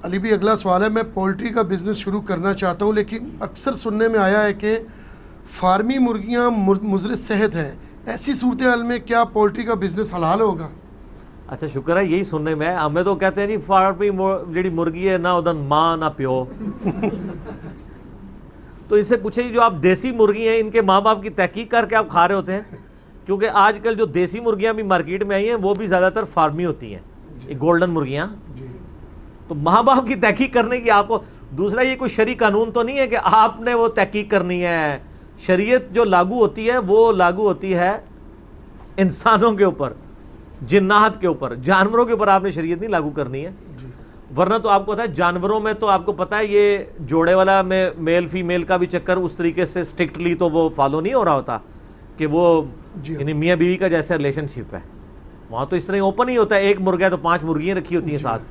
علی بھی اگلا سوال ہے، میں پولٹری کا بزنس شروع کرنا چاہتا ہوں، لیکن اکثر سننے میں آیا ہے کہ فارمی مرغیاں مضر صحت ہیں، ایسی صورتحال میں کیا پولٹری کا بزنس حلال ہوگا؟ اچھا شکر ہے، یہی سننے میں ہمیں تو کہتے ہیں جی فارمی جڑی مرغی ہے نہ ادھر ماں نہ پیو تو اس سے پوچھے جو آپ دیسی مرغی ہیں ان کے ماں باپ کی تحقیق کر کے آپ کھا رہے ہوتے ہیں؟ کیونکہ آج کل جو دیسی مرغیاں بھی مارکیٹ میں آئی ہیں وہ بھی زیادہ تر فارمی ہوتی ہیں، یہ گولڈن مرغیاں، تو ماں باپ کی تحقیق کرنے کی آپ کو دوسرا یہ کوئی شرعی قانون تو نہیں ہے کہ آپ نے وہ تحقیق کرنی ہے. شریعت جو لاگو ہوتی ہے وہ لاگو ہوتی ہے انسانوں کے اوپر، جنات کے اوپر، جانوروں کے اوپر آپ نے شریعت نہیں لاگو کرنی ہے. ورنہ تو آپ کو پتا ہے جانوروں میں تو آپ کو پتا ہے یہ جوڑے والا میں میل فیمیل کا بھی چکر اس طریقے سے اسٹرکٹلی تو وہ فالو نہیں ہو رہا ہوتا کہ وہ یعنی میاں بیوی کا جیسے ریلیشن شپ ہے، وہاں تو اس طرح اوپن ہی ہوتا ہے، ایک مرغا ہے تو 5 مرغیاں رکھی ہوتی ہیں ساتھ.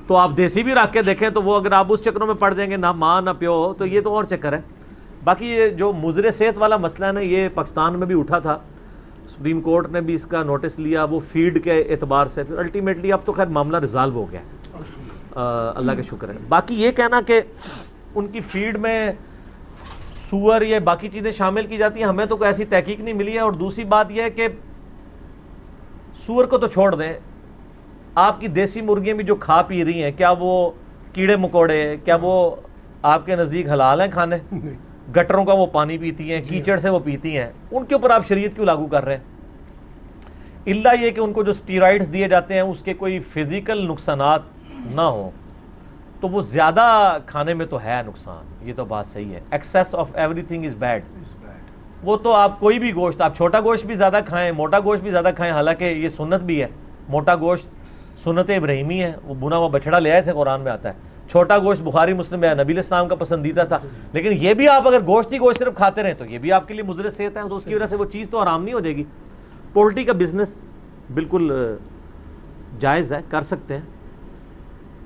تو آپ دیسی بھی رکھ کے دیکھیں تو وہ اگر آپ اس چکروں میں پڑ جائیں گے نہ ماں نہ پیو تو یہ تو اور چکر ہے. باقی یہ جو مضر صحت والا مسئلہ ہے نا یہ پاکستان میں بھی اٹھا تھا، سپریم کورٹ نے بھی اس کا نوٹس لیا، وہ فیڈ کے اعتبار سے پھر الٹیمیٹلی اب تو خیر معاملہ ریزالو ہو گیا، اللہ کا شکر ہے. باقی یہ کہنا کہ ان کی فیڈ میں سور یا باقی چیزیں شامل کی جاتی ہیں، ہمیں تو کوئی ایسی تحقیق نہیں ملی ہے. اور دوسری بات یہ ہے کہ سور کو تو چھوڑ دیں، آپ کی دیسی مرغیاں بھی جو کھا پی رہی ہیں کیا وہ کیڑے مکوڑے کیا وہ آپ کے نزدیک حلال ہیں کھانے؟ گٹروں کا وہ پانی پیتی ہیں، کیچڑ سے وہ پیتی ہیں، ان کے اوپر آپ شریعت کیوں لاگو کر رہے ہیں؟ الا یہ کہ ان کو جو اسٹیرائڈز دیے جاتے ہیں اس کے کوئی فزیکل نقصانات نہ ہوں تو وہ زیادہ کھانے میں تو ہے نقصان، یہ تو بات صحیح ہے. Access of every thing is bad. وہ تو آپ کوئی بھی گوشت، آپ چھوٹا گوشت بھی زیادہ کھائیں، موٹا گوشت بھی زیادہ کھائیں، حالانکہ یہ سنت بھی ہے. موٹا گوشت سنت ابراہیمی ہے، وہ بنا ہوا بچڑا لے آئے تھے، قرآن میں آتا ہے. چھوٹا گوشت بخاری مسلم میں نبی علیہ السلام کا پسندیدہ تھا. لیکن یہ بھی آپ اگر گوشت ہی گوشت صرف کھاتے رہیں تو یہ بھی آپ کے لیے مضر صحت ہے، تو اس کی وجہ سے وہ چیز تو حرام نہیں ہو جائے گی. پولٹری کا بزنس بالکل جائز ہے، کر سکتے ہیں.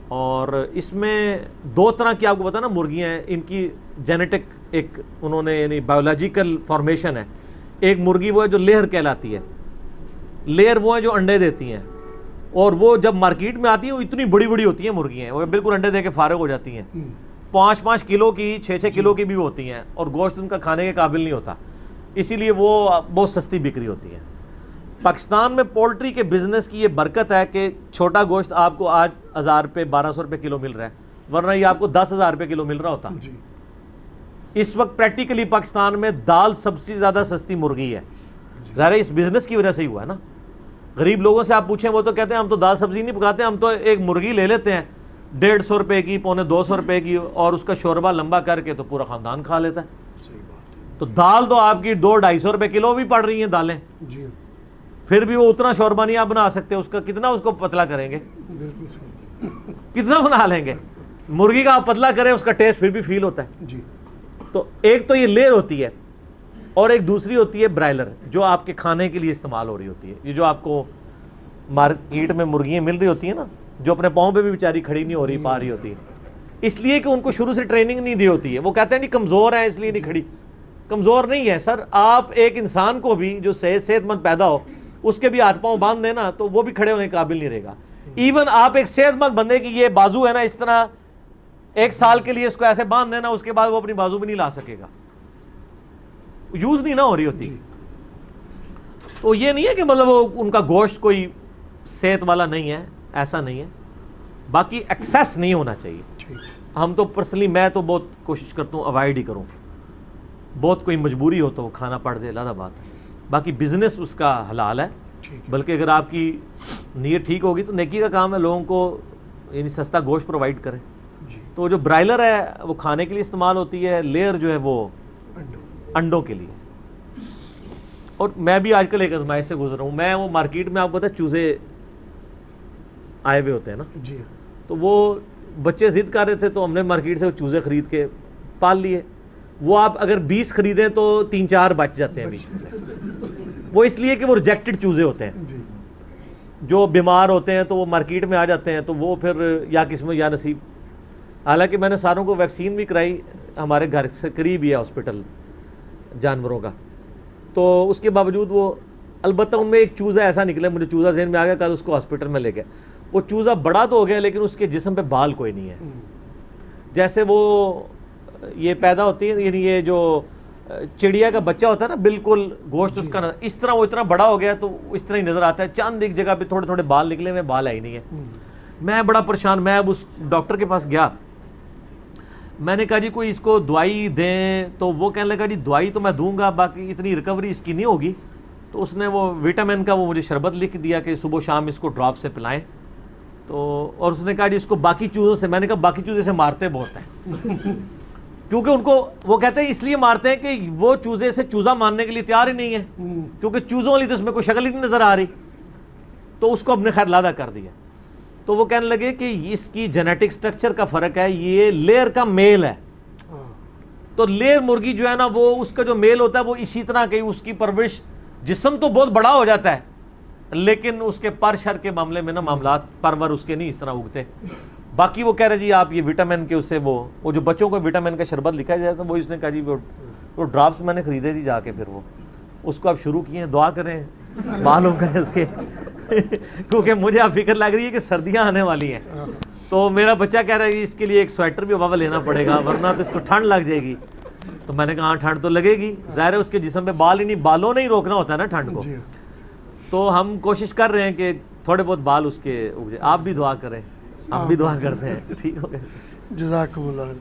اور اس میں 2 طرح کی آپ کو پتا نا مرغیاں ہیں، ان کی جینیٹک ایک انہوں نے یعنی بایولوجیکل فارمیشن ہے. ایک مرغی وہ ہے جو لیئر کہلاتی ہے، لیئر وہ ہیں جو انڈے دیتی ہیں، اور وہ جب مارکیٹ میں آتی ہیں وہ اتنی بڑی بڑی ہوتی ہیں مرغیاں، وہ بالکل انڈے دے کے فارغ ہو جاتی ہیں. 5-5 کلو کی 6-6 کلو کی بھی ہوتی ہیں، اور گوشت ان کا کھانے کے قابل نہیں ہوتا، اسی لیے وہ بہت سستی بکری ہوتی ہے. پاکستان میں پولٹری کے بزنس کی یہ برکت ہے کہ چھوٹا گوشت آپ کو آج 1000 روپے 1200 روپے کلو مل رہا ہے، ورنہ یہ آپ کو 10,000 روپے کلو مل رہا ہوتا. اس وقت پریکٹیکلی پاکستان میں دال سب سے زیادہ سستی مرغی ہے. ظاہر اس بزنس کی وجہ سے ہی ہوا ہے نا. غریب لوگوں سے آپ پوچھیں وہ تو کہتے ہیں ہم تو دال سبزی نہیں پکاتے، ہم تو ایک مرغی لے لیتے ہیں 150 روپے کی، 250 روپے کی، اور اس کا شوربہ لمبا کر کے تو پورا خاندان کھا لیتا ہے. تو دال تو آپ کی 200-250 روپے کلو بھی پڑ رہی ہیں دالیں، پھر بھی وہ اتنا شوربہ نہیں آپ بنا سکتے. اس کا کتنا اس کو پتلا کریں گے، کتنا بنا لیں گے؟ مرغی کا آپ پتلا کریں اس کا ٹیسٹ پھر بھی فیل ہوتا ہے. تو ایک تو یہ لیئر ہوتی ہے، اور ایک دوسری ہوتی ہے برائلر جو آپ کے کھانے کے لیے استعمال ہو رہی ہوتی ہے. یہ جو آپ کو مارکیٹ میں مرغیاں مل رہی ہوتی ہیں نا، جو اپنے پاؤں پہ بھی بیچاری کھڑی نہیں ہو رہی، پا رہی ہوتی ہے، اس لیے کہ ان کو شروع سے ٹریننگ نہیں دی ہوتی ہے. وہ کہتے ہیں نہیں کمزور ہیں اس لیے نہیں کھڑی. کمزور نہیں ہے سر، آپ ایک انسان کو بھی جو صحت مند پیدا ہو اس کے بھی ہاتھ پاؤں باندھ دینا تو وہ بھی کھڑے ہونے کے قابل نہیں رہے گا. ایون آپ ایک صحت مند بندے کی یہ بازو ہے نا، اس طرح 1 سال کے لیے اس کو ایسے باندھ دینا، اس کے بعد وہ اپنی بازو بھی نہیں لا سکے گا، یوز نہیں نہ ہو رہی ہوتی. تو یہ نہیں ہے کہ مطلب وہ ان کا گوشت کوئی صحت والا نہیں ہے، ایسا نہیں ہے. باقی ایکسیس نہیں ہونا چاہیے. ہم تو پرسنلی میں تو بہت کوشش کرتا ہوں اوائڈ ہی کروں، بہت کوئی مجبوری ہو تو وہ کھانا پڑ جائے، علیحدہ بات ہے. باقی بزنس اس کا حلال ہے، بلکہ اگر آپ کی نیت ٹھیک ہوگی تو نیکی کا کام ہے لوگوں کو یعنی سستا گوشت پرووائڈ کریں. تو جو برائلر ہے وہ کھانے کے لیے استعمال ہوتی ہے، لیئر جو ہے وہ انڈوں کے لیے. اور میں بھی آج کل ایک آزمائش سے گزر رہا ہوں. میں وہ مارکیٹ میں آپ کو پتا ہے چوزے آئے ہوئے ہوتے ہیں نا، تو وہ بچے ضد کر رہے تھے تو ہم نے مارکیٹ سے وہ چوزے خرید کے پال لیے. وہ آپ اگر 20 خریدیں تو 3-4 بچ جاتے ہیں 20 میں سے. وہ اس لیے کہ وہ ریجیکٹڈ چوزے ہوتے ہیں، جو بیمار ہوتے ہیں تو وہ مارکیٹ میں آ جاتے ہیں، تو وہ پھر یا قسمت یا نصیب. حالانکہ میں نے ساروں کو ویکسین بھی کرائی، ہمارے گھر سے قریب ہی ہے ہاسپٹل جانوروں کا، تو اس کے باوجود وہ البتہ ان میں ایک چوزہ ایسا نکلا، مجھے چوزہ ذہن میں آ گیا، کل اس کو ہاسپٹل میں لے گیا. وہ چوزا بڑا تو ہو گیا لیکن اس کے جسم پہ بال کوئی نہیں ہے. جیسے وہ یہ پیدا ہوتی ہے، یعنی یہ جو چڑیا کا بچہ ہوتا ہے نا، بالکل گوشت اس کا اس طرح وہ اتنا بڑا ہو گیا تو اس طرح ہی نظر آتا ہے. چاند ایک جگہ پہ تھوڑے تھوڑے بال نکلے ہوئے، بال ہی نہیں ہے. میں بڑا پریشان، میں اب اس ڈاکٹر کے پاس گیا. میں نے کہا جی کوئی اس کو دوائی دیں، تو وہ کہنے لگا جی دوائی تو میں دوں گا، باقی اتنی ریکوری اس کی نہیں ہوگی. تو اس نے وہ وٹامن کا وہ مجھے شربت لکھ دیا کہ صبح شام اس کو ڈراپ سے پلائیں. تو اور اس نے کہا جی اس کو باقی چوزوں سے، میں نے کہا باقی چوزے سے مارتے بہت ہیں کیونکہ ان کو وہ کہتے ہیں اس لیے مارتے ہیں کہ وہ چوزے سے چوزا مارنے کے لیے تیار ہی نہیں ہے، کیونکہ چوزوں والی تو اس میں کوئی شکل ہی نہیں نظر آ رہی. تو اس کو اپنے خیر لادہ کر دیا. تو وہ کہنے لگے کہ اس کی جینیٹک سٹرکچر کا فرق ہے، یہ لیئر کا میل ہے. تو لیئر مرغی جو ہے نا، وہ اس کا جو میل ہوتا ہے وہ اسی طرح کہ اس کی پرورش، جسم تو بہت بڑا ہو جاتا ہے لیکن اس کے پر شر کے معاملے میں نا معاملات پرور اس کے نہیں اس طرح اگتے. باقی وہ کہہ رہے جی آپ یہ وٹامن کے اس سے وہ جو بچوں کو وٹامن کا شربت لکھا جائے تو وہ اس نے کہا جی وہ ڈراپس میں نے خریدے جی جا کے، پھر وہ اس کو آپ شروع کیے. دعا کریں معلوم کریں اس کے کیونکہ مجھے اب فکر لگ رہی ہے کہ سردیاں آنے والی ہیں. تو میرا بچہ کہہ رہا ہے کہ اس کے لیے ایک سویٹر بھی بابا لینا پڑے گا ورنہ تو اس کو ٹھنڈ لگ جائے گی. تو میں نے کہا ہاں ٹھنڈ تو لگے گی، ظاہر ہے اس کے جسم پہ بال ہی نہیں، بالوں نے ہی روکنا ہوتا ہے نا ٹھنڈ کو. تو ہم کوشش کر رہے ہیں کہ تھوڑے بہت بال اس کے اگ جائے. آپ بھی دعا کریں، ہم بھی دعا کرتے ہیں. ٹھیک ہو گیا. جزاکم اللہ.